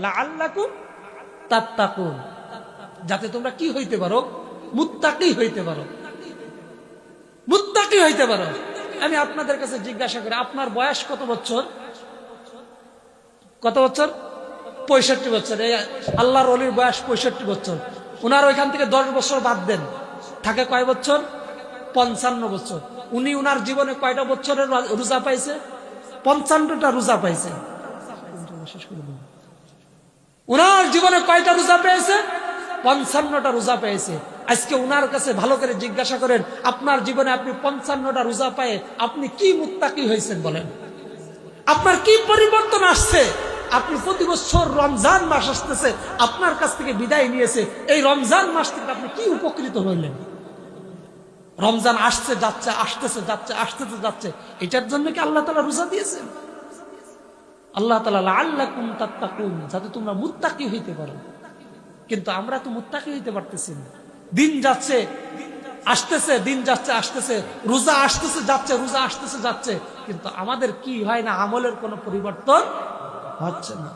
লাআল্লাকুম তাত্তাকুন, যাতে তোমরা কি হইতে পারো, মুত্তাকি হইতে পারো, মুত্তাকি হইতে পারো। আমি আপনাদের কাছে জিজ্ঞাসা করি, আপনার বয়স কত বছর? কত বছর? 65 বছর। এই আল্লাহর ওলির বয়স 65 বছর। উনার ওইখান থেকে 10 বছর বাদ দেন, থাকে কয় বছর? 55 বছর। উনি উনার জীবনে কয়টা বছরের রোজা পাইছে? 55টা রোজা পাইছে। উনার জীবনে কয়টা রোজা পেয়েছে? 55টা রোজা পেয়েছে। আজকে উনার কাছে ভালো করে জিজ্ঞাসা করেন, আপনার জীবনে আপনি 55টা রোজা পায়ে আপনি কি মুত্তাকি হয়েছেন বলেন? আপনার কি পরিবর্তন আসছে? আপনি প্রতি বছর রমজান মাস আসতেছে, আপনার কাছ থেকে বিদায় নিয়েছে, এই রমজান মাস থেকে আপনি কি উপকৃত হইলেন? রমজান আসছে যাচ্ছে, আসতেছে যাচ্ছে, আসতেছে যাচ্ছে, এটার জন্য কি আল্লাহ তাআলা রোজা দিয়েছেন? আল্লাহ তাআলা লাআল্লাকুম তাত্তাকুন, যাতে তোমরা মুত্তাকি হইতে পারো। কিন্তু আমরা তো মুত্তাকি হইতে পারতেছি না। দিন যাচ্ছে আসতেছে, দিন যাচ্ছে আসতেছে, রোজা আসতেছে যাচ্ছে, রোজা আসতেছে যাচ্ছে, কিন্তু আমাদের কি হয় না? আমলের কোনো পরিবর্তন হচ্ছে না,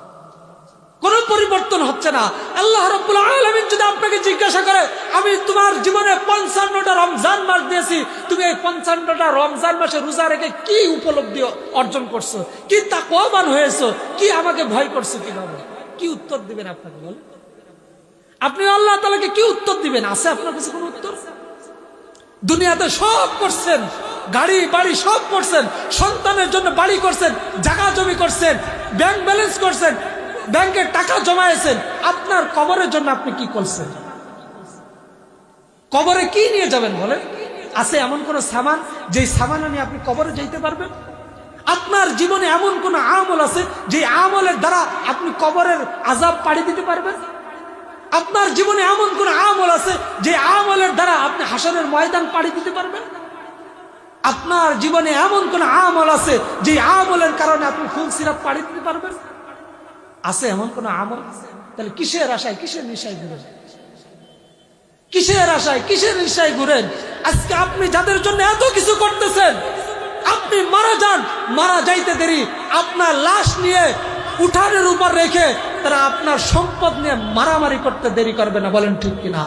কোনো পরিবর্তন হচ্ছে না। আল্লাহ রাব্বুল আলামিন যদি আপনাকে জিজ্ঞাসা করে, আমি তোমার জীবনে 55টা রমজান মাস দিয়েছি, তুমি এই 55টা রমজান মাসে রোজা রেখে কি উপলব্ধি অর্জন করছো, কি তাকওয়াবান হয়েছো, কি আমাকে ভয় করছো, কিভাবে কি উত্তর দিবেন আপনাকে? বল, আপনি আল্লাহ তাআলাকে কি উত্তর দিবেন? আছে আপনার কাছে কোনো উত্তর? দুনিয়াতে সব করছেন, গাড়ি বাড়ি সব করছেন, সন্তানের জন্য বাড়ি করছেন, জায়গা জমি করছেন, ব্যাংক ব্যালেন্স করছেন, ব্যাংকে টাকা জমায়েছেন, আপনার কবরের জন্য আপনি কি করছেন? কবরে কি নিয়ে যাবেন বলেন? আছে এমন কোন সামান, যে সামান নিয়ে আপনি কবরে যাইতে পারবেন? আপনার জীবনে এমন কোন আমল আছে যে আমলের দ্বারা আপনি কবরের আযাব পাড়ি দিতে পারবেন? আপনার জীবনে এমন কোন আমল আছে যে আমলের দ্বারা আপনি হাসরের ময়দান পাড়ি দিতে পারবেন? আপনার জীবনে এমন কোন আমল আছে যে আমলের কারণে আপনি ফুল সিরাত পাড়ি দিতে পারবেন? আছে এমন কোন আমল? তাহলে কিসের আশায়, কিসের নেশায় ঘুরেন? কিসের আশায়, কিসের নেশায় ঘুরেন? আজকে আপনি যাদের জন্য এত কিছু করতেছেন, আপনি মারা যান, মারা যাইতে দেরি, আপনার লাশ নিয়ে উঠানের উপর রেখে তারা আপনার সম্পদ নিয়ে মারামারি করতে দেরি করবে না, বলেন ঠিক কিনা?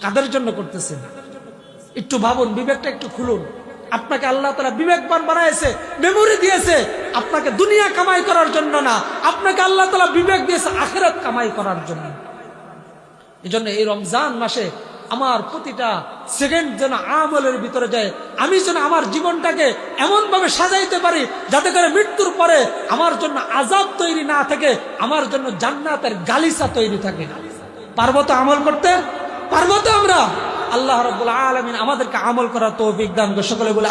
কাদের জন্য করতেছেন? একটু ভাবুন, বিবেকটা একটু খুলুন। আপনাকে আল্লাহ তাআলা বিবেকবান বানাইছে, মেমোরি দিয়েছে, আপনাকে দুনিয়া কামাই করার জন্য না, আপনাকে আল্লাহ তাআলা বিবেক দিয়েছে আখিরাত কামাই করার জন্য। এজন্য এই রমজান মাসে আমার প্রতিটা সেকেন্ড যেন আমলের ভিতরে যায়, আমি যেন আমার জীবনটাকে এমন ভাবে সাজাইতে পারি যাতে করে মৃত্যুর পরে আমার জন্য আযাব তৈরি না থাকে, আমার জন্য জান্নাতের গালিচা তৈরি থাকে। পারবো তো আমল করতে? পারবো তো আমরা? আল্লাহ রাব্বুল আলামিন আমাদেরকে আমল করার তৌফিক দান করে। সকলে বলে